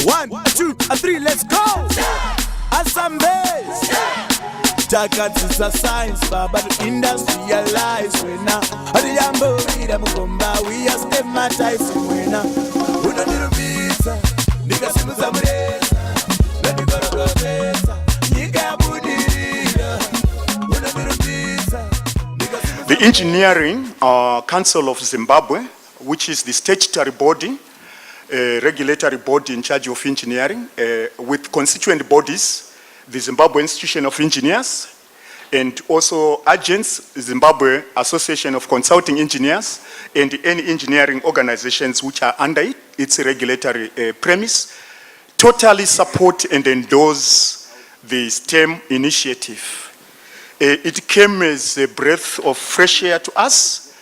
1, 2, 3, let's go. Assemblies. Jackets is a science, but industrialize. We now, the Yambo, we are stigmatizing. We now, we don't need a visa. Niggas in the Zamoresa. Let me go to the visa. Nigga Budira. We don't need a visa. The Engineering Council of Zimbabwe, which is the statutory body, regulatory body in charge of engineering, with constituent bodies, the Zimbabwe Institution of Engineers, and also agents, Zimbabwe Association of Consulting Engineers, and any engineering organizations which are under its regulatory premise, totally support and endorse the STEM initiative. It came as a breath of fresh air to us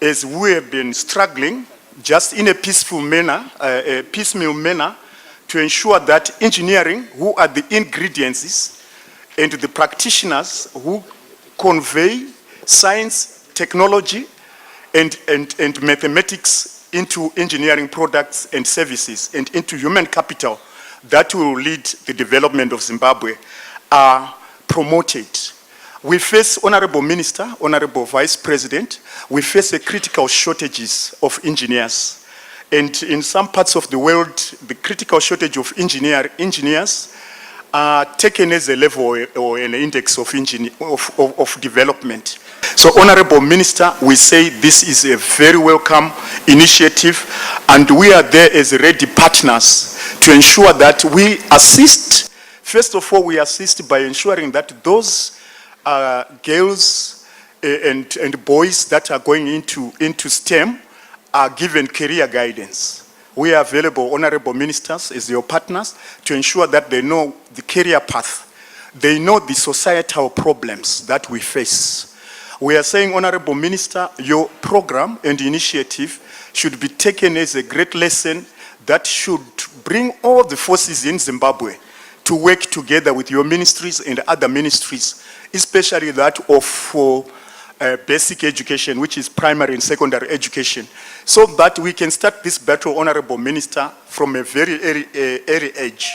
as we have been struggling just in a peaceful manner, a piecemeal manner, to ensure that engineering, who are the ingredients and the practitioners who convey science, technology, and mathematics into engineering products and services and into human capital that will lead the development of Zimbabwe, are promoted. We face, Honorable Minister, Honorable Vice President, we face a critical shortages of engineers. And in some parts of the world, the critical shortage of engineers are taken as a level or an index of development. So, Honorable Minister, we say this is a very welcome initiative, and we are there as ready partners to ensure that we assist. First of all, we assist by ensuring that those girls and boys that are going into STEM are given career guidance. We are available, Honorable Ministers, as your partners, to ensure that they know the career path. They know the societal problems that we face. We are saying, Honorable Minister, your program and initiative should be taken as a great lesson that should bring all the forces in Zimbabwe to work together with your ministries and other ministries, especially that of basic education, which is primary and secondary education, so that we can start this battle, Honorable Minister, from a very early age.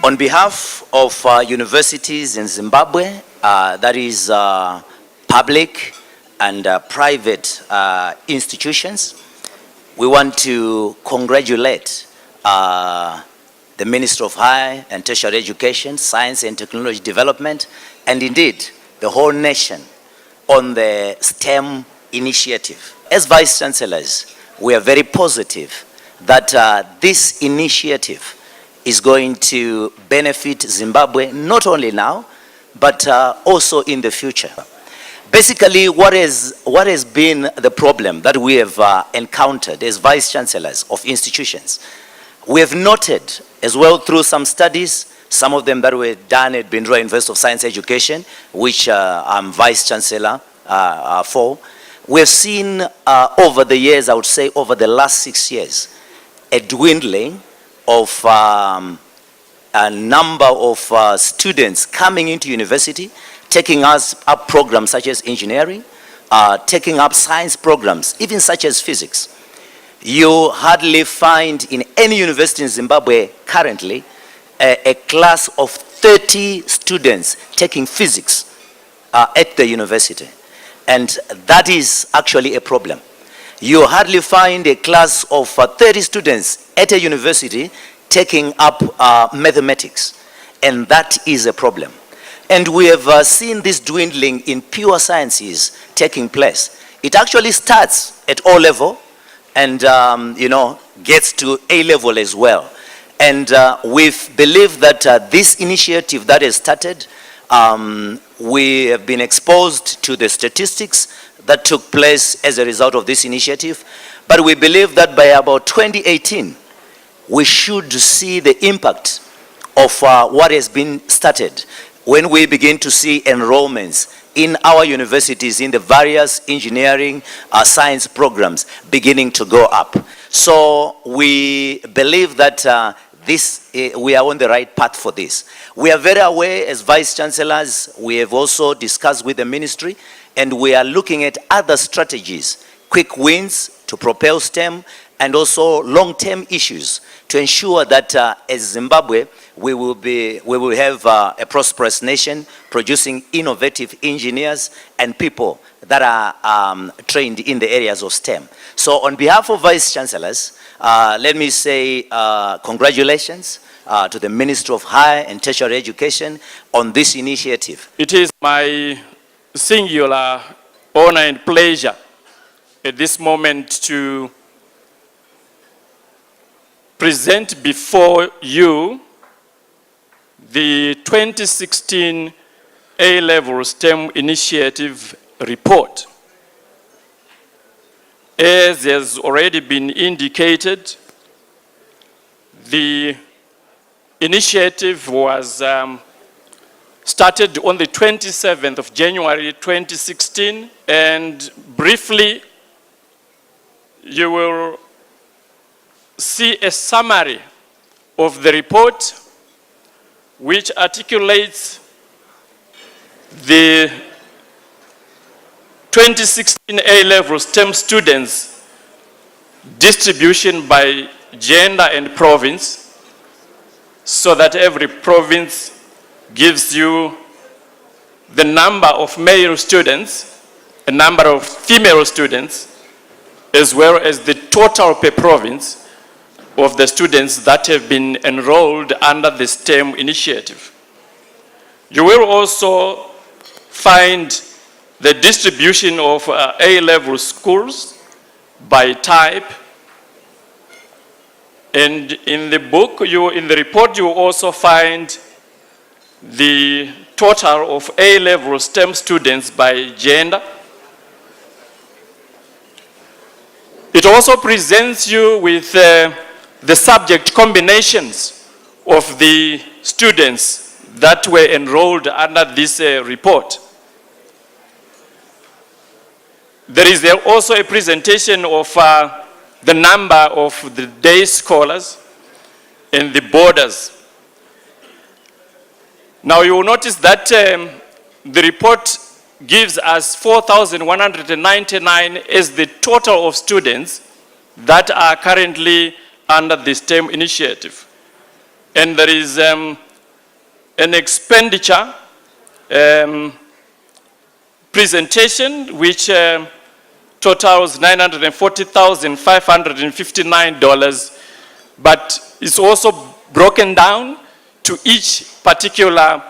On behalf of universities in Zimbabwe, that is public and private institutions, we want to congratulate the Minister of Higher and Tertiary Education, Science and Technology Development, and indeed the whole nation on the STEM initiative. As Vice Chancellors, we are very positive that this initiative is going to benefit Zimbabwe not only now, but also in the future. Basically, what has been the problem that we have encountered as Vice Chancellors of institutions? We have noted as well through some studies, some of them that were done at Bindra University of Science Education, which I'm Vice Chancellor for. we've seen over the years, I would say over the last 6 years, a dwindling of a number of students coming into university, taking up programs such as engineering, taking up science programs, even such as physics. You hardly find in any university in Zimbabwe currently a class of 30 students taking physics at the university. And that is actually a problem. You hardly find a class of 30 students at a university taking up mathematics. And that is a problem. And we have seen this dwindling in pure sciences taking place. It actually starts at O level and gets to A level as well. And we believe that this initiative that has started, we have been exposed to the statistics that took place as a result of this initiative. But we believe that by about 2018, we should see the impact of what has been started when we begin to see enrollments in our universities in the various engineering, science programs beginning to go up. So we believe that we are on the right path for this. We are very aware as Vice Chancellors, we have also discussed with the ministry, and we are looking at other strategies, quick wins to propel STEM, and also long-term issues to ensure that as Zimbabwe, we will have a prosperous nation producing innovative engineers and people that are trained in the areas of STEM. So on behalf of Vice Chancellors, let me say congratulations to the Ministry of Higher and Tertiary Education on this initiative. It is my singular honor and pleasure at this moment to present before you the 2016 A-Level STEM Initiative report. As has already been indicated, the initiative was started on the 27th of January 2016, and briefly you will see a summary of the report which articulates the 2016 A-Level STEM students distribution by gender and province, so that every province gives you the number of male students, a number of female students, as well as the total per province of the students that have been enrolled under the STEM initiative. You will also find the distribution of A-level schools by type. And in the book, in the report, you will also find the total of A-level STEM students by gender. It also presents you with the subject combinations of the students that were enrolled under this report. There is also a presentation of the number of the day scholars and the borders. Now you will notice that the report gives us 4,199 as the total of students that are currently under the STEM initiative. And there is an expenditure presentation which totals $940,559, but it's also broken down to each particular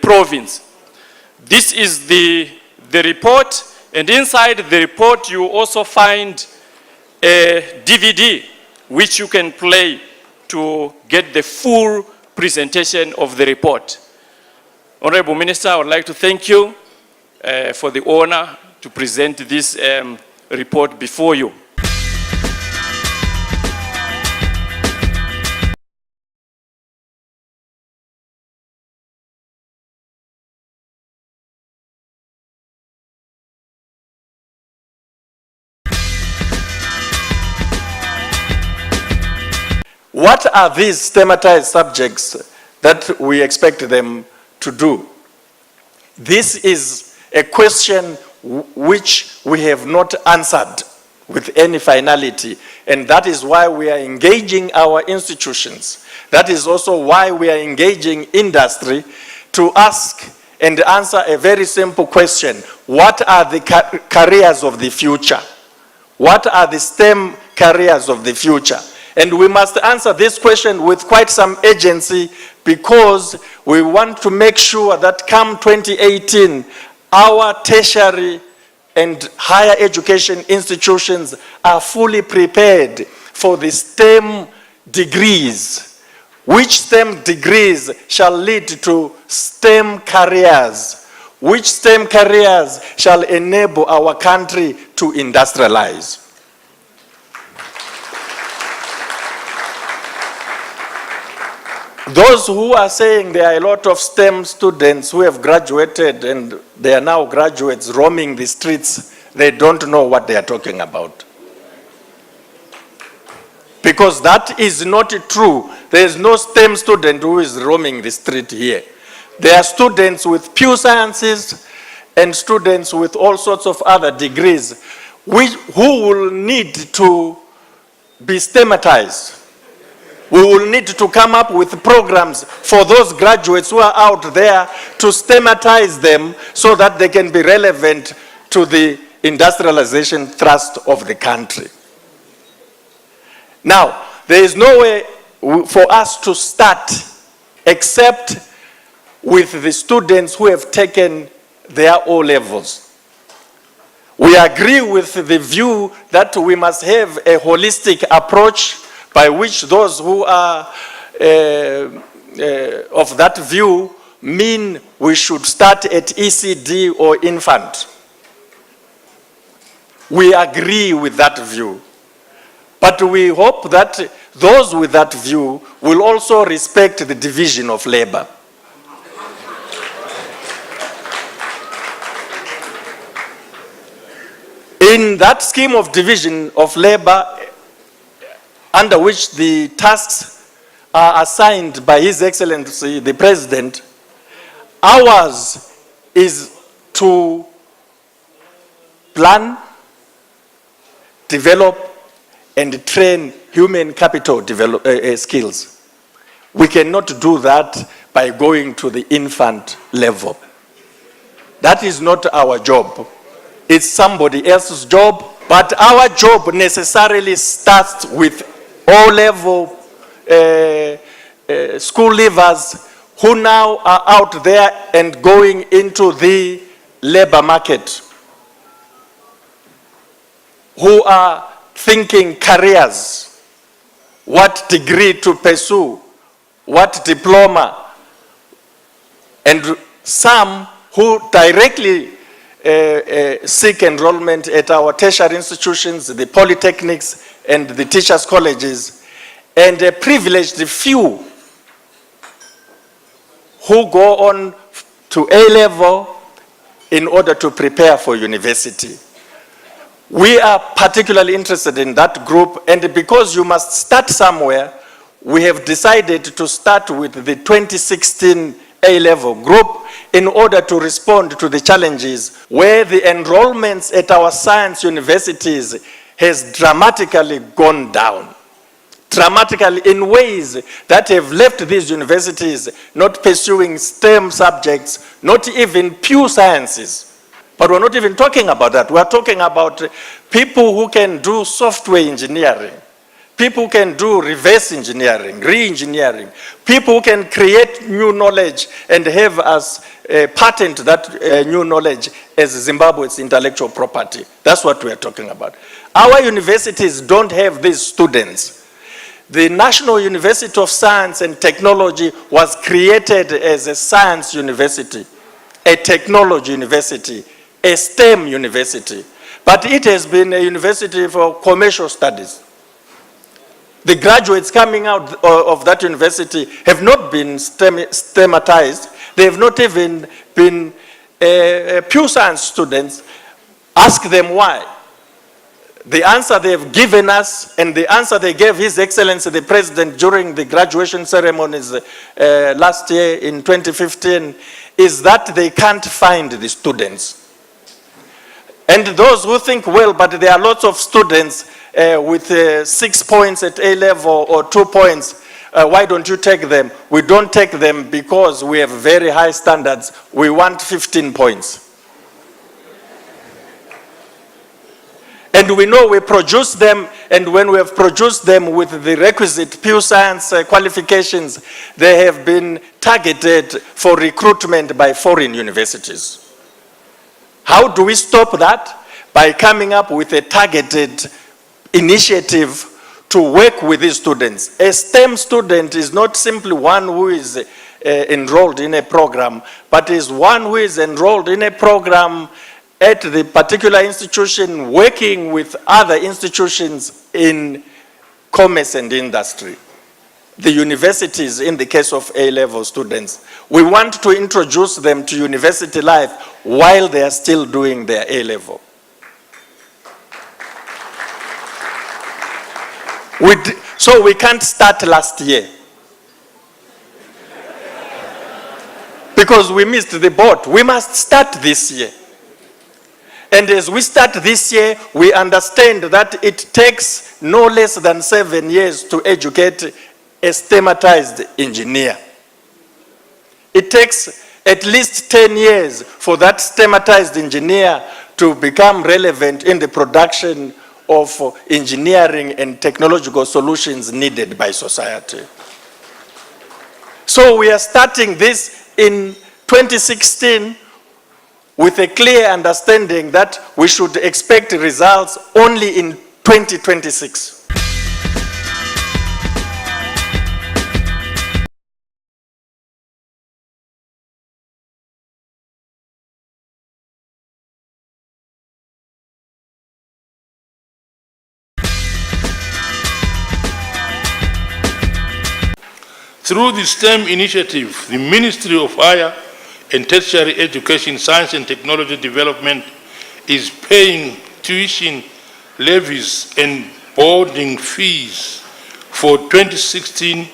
province. This is the report, and inside the report you also find a DVD which you can play to get the full presentation of the report. Honorable Minister, I would like to thank you for the honor to present this report before you. what are these STEMatized subjects that we expect them to do? This is a question which we have not answered with any finality, and that is why we are engaging our institutions. That is also why we are engaging industry to ask and answer a very simple question. What are the careers of the future? What are the STEM careers of the future? And we must answer this question with quite some urgency, because we want to make sure that come 2018, our tertiary and higher education institutions are fully prepared for the STEM degrees. Which STEM degrees shall lead to STEM careers? Which STEM careers shall enable our country to industrialize? Those who are saying there are a lot of STEM students who have graduated and they are now graduates roaming the streets, they don't know what they are talking about. Because that is not true. There is no STEM student who is roaming the street here. There are students with pure sciences and students with all sorts of other degrees who will need to be STEMatized. We will need to come up with programs for those graduates who are out there to STEMatize them so that they can be relevant to the industrialization thrust of the country. Now, there is no way for us to start except with the students who have taken their O-levels. We agree with the view that we must have a holistic approach by which those who are of that view mean we should start at ECD or infant. We agree with that view. But we hope that those with that view will also respect the division of labor. In that scheme of division of labor, under which the tasks are assigned by His Excellency the President, ours is to plan, develop, and train human capital skills. We cannot do that by going to the infant level. That is not our job. It's somebody else's job, but our job necessarily starts with O-level school leavers who now are out there and going into the labor market, who are thinking careers, what degree to pursue, what diploma, and some who directly seek enrollment at our tertiary institutions, the polytechnics, and the teachers' colleges, and a privileged few who go on to A-level in order to prepare for university. We are particularly interested in that group, and because you must start somewhere, we have decided to start with the 2016 A-level group in order to respond to the challenges where the enrollments at our science universities has dramatically gone down. Dramatically in ways that have left these universities not pursuing STEM subjects, not even pure sciences. But we're not even talking about that. We're talking about people who can do software engineering, people who can do reverse engineering, re-engineering, people who can create new knowledge and have us patent that new knowledge as Zimbabwe's intellectual property. That's what we're talking about. Our universities don't have these students. The National University of Science and Technology was created as a science university, a technology university, a STEM university, but it has been a university for commercial studies. The graduates coming out of that university have not been STEMatized. They have not even been pure science students. Ask them why. the answer they've given us and the answer they gave His Excellency the President during the graduation ceremonies last year in 2015 is that they can't find the students. And those who think, well, but there are lots of students with 6 points at A level or 2 points, why don't you take them? We don't take them because we have very high standards. We want 15 points. And we know we produce them, and when we have produced them with the requisite pure science qualifications, they have been targeted for recruitment by foreign universities. How do we stop that? By coming up with a targeted initiative to work with these students. A STEM student is not simply one who is enrolled in a program, but is one who is enrolled in a program at the particular institution, working with other institutions in commerce and industry. The universities, in the case of A-level students, we want to introduce them to university life while they are still doing their A-level. So we can't start last year because we missed the boat. We must start this year. And as we start this year, we understand that it takes no less than 7 years to educate a STEMatized engineer. It takes at least 10 years for that STEMatized engineer to become relevant in the production of engineering and technological solutions needed by society. So we are starting this in 2016 with a clear understanding that we should expect results only in 2026. Through the STEM initiative, the Ministry of Higher and Tertiary Education, Science and Technology Development is paying tuition levies and boarding fees for 2016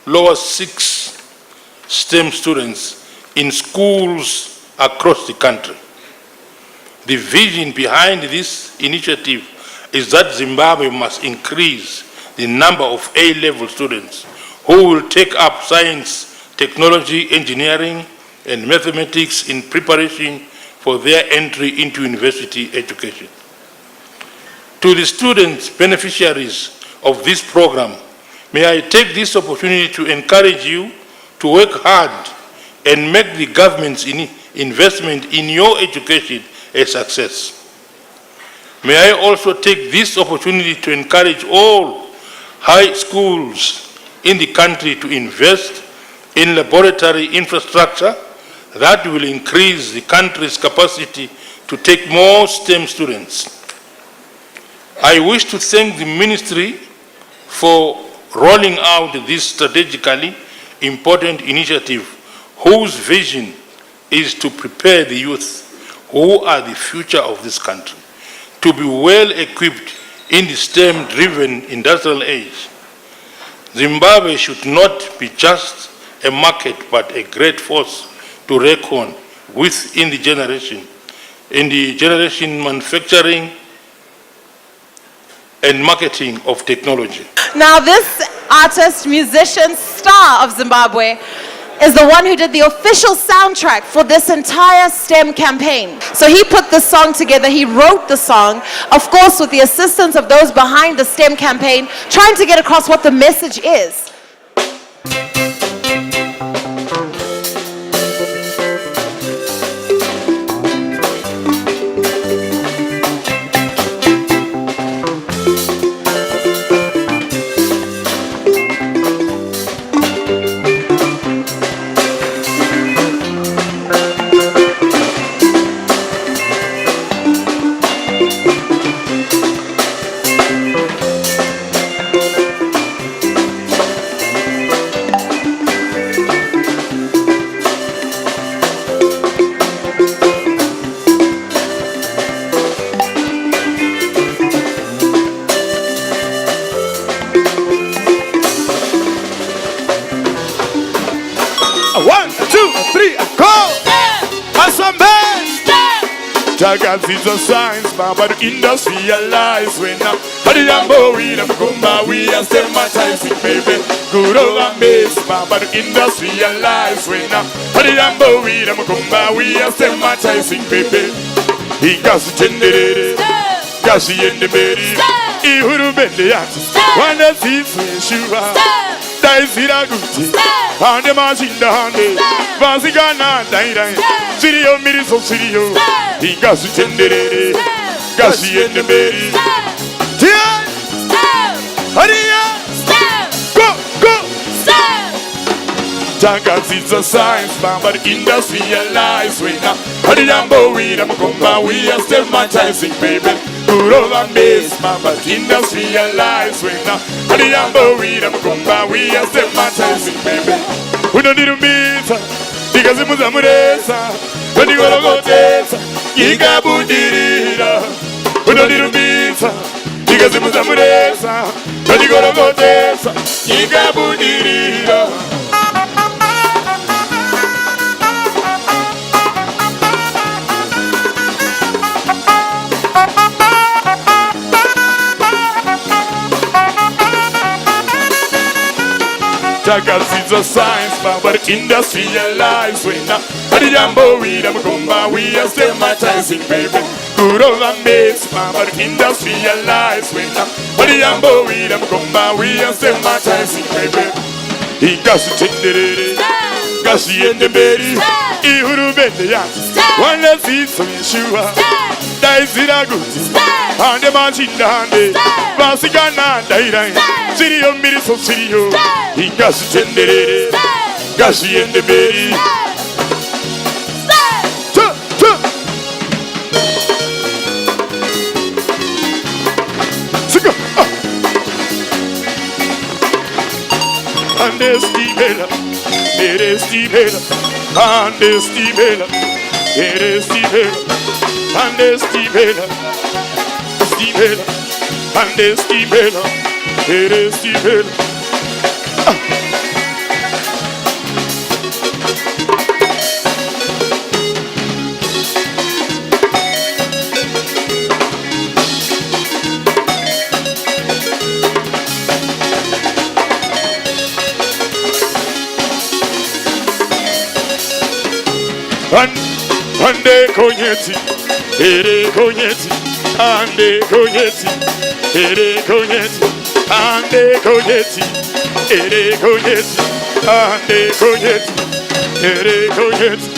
lower 6 STEM students in schools across the country. The vision behind this initiative is that Zimbabwe must increase the number of A-level students who will take up science, technology, engineering, and mathematics in preparation for their entry into university education. To the students, beneficiaries of this program, may I take this opportunity to encourage you to work hard and make the government's investment in your education a success. May I also take this opportunity to encourage all high schools in the country to invest in laboratory infrastructure that will increase the country's capacity to take more STEM students. I wish to thank the ministry for rolling out this strategically important initiative whose vision is to prepare the youth who are the future of this country to be well equipped in the STEM-driven industrial age. Zimbabwe should not be just a market but a great force to reckon with in the generation manufacturing and marketing of technology. Now this artist, musician, star of Zimbabwe is the one who did the official soundtrack for this entire STEM campaign. So he put the song together, he wrote the song, of course with the assistance of those behind the STEM campaign, trying to get across what the message is. Takazizwa science, but industrialize when now. Adiyambo we them kumba, we are systematizing, baby. Good over base, but industrialize when now. Adiyambo we them kumba, we are systematizing, baby. He got generated, Gashi and the berry. He who been the artist. One that sees when she was. Daisira Gucci. On the machine, the honey. Vasigana, Daira. Sirio, Miriso, Sirio. He got generated, Gashi and the berry. Jagas is a science, but industrialized we now. Adiyambo we them kumba, we are systematizing, baby. Good over base, but industrialized we now. Adiyambo we them kumba, we are systematizing, baby. We don't need to meet because it was a muresa. When you go to go test, you got budirira. We don't need to meet because it was a muresa. When you go to go test, you got budirira. Jagas is a science, but industrialized we now. Adiyambo we them kumba, we are systematizing, baby. Good over base, but industrialized we now. Adiyambo we them kumba, we are systematizing, baby. He got to take the Gashi and the berry. He who been the artist. One that sees some Yeshua. Daisira Gucci. On the machine, the honey. Vasigana, Daira. Sirio, Miriso, Sirio. He got to generate Gashi and the berry. And there's Steve, it is Steve, and there's Steve, it is Steve, and there's Steve, Steve, and there's Steve, it is Steve. Ande konyeti, ere konyeti, ande konyeti, ere konyeti, ande konyeti, ere konyeti, ande konyeti, ere konyeti.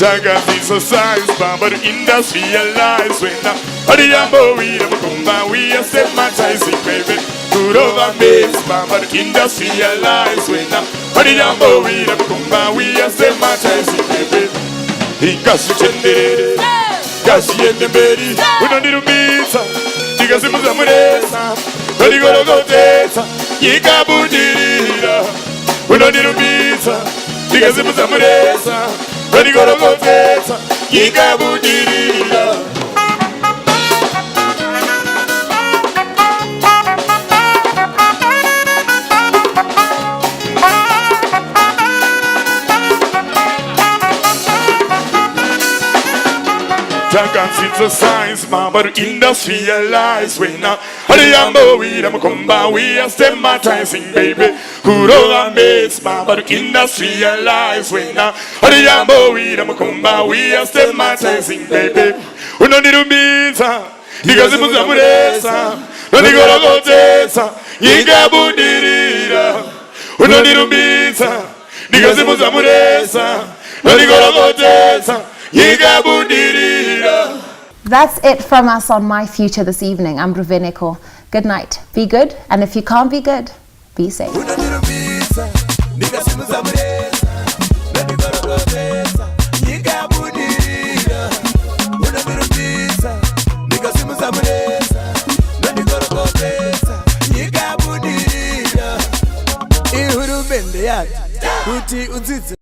Jagas is a science, but industrialized when now. Adiyambo we them kumba, we are systematizing, baby. Good over base, but industrialized when now. Adiyambo we them kumba, we are systematizing, baby. He got to generate Gashi and the berry. We don't need to meet because it was a muresa. When you go to go test, you got budirira. We don't need to meet because it was a muresa. When you go to go test, you got budirira. Jagas it's a science, but industrialized we now. Adiyambo we them kumba, we are systematizing, baby. Kuroga mates, but industrialized we now. Adiyambo we them kumba, we are systematizing, baby. We don't need to meet because it was a muresa. When you go to go test, you got budirira. We don't need to meet because it was a muresa. When you go to go test, you got budirira. That's it from us on My Future this evening. I'm Ruveneko. Good night. Be good, and if you can't be good, be safe. yati kuti udzidze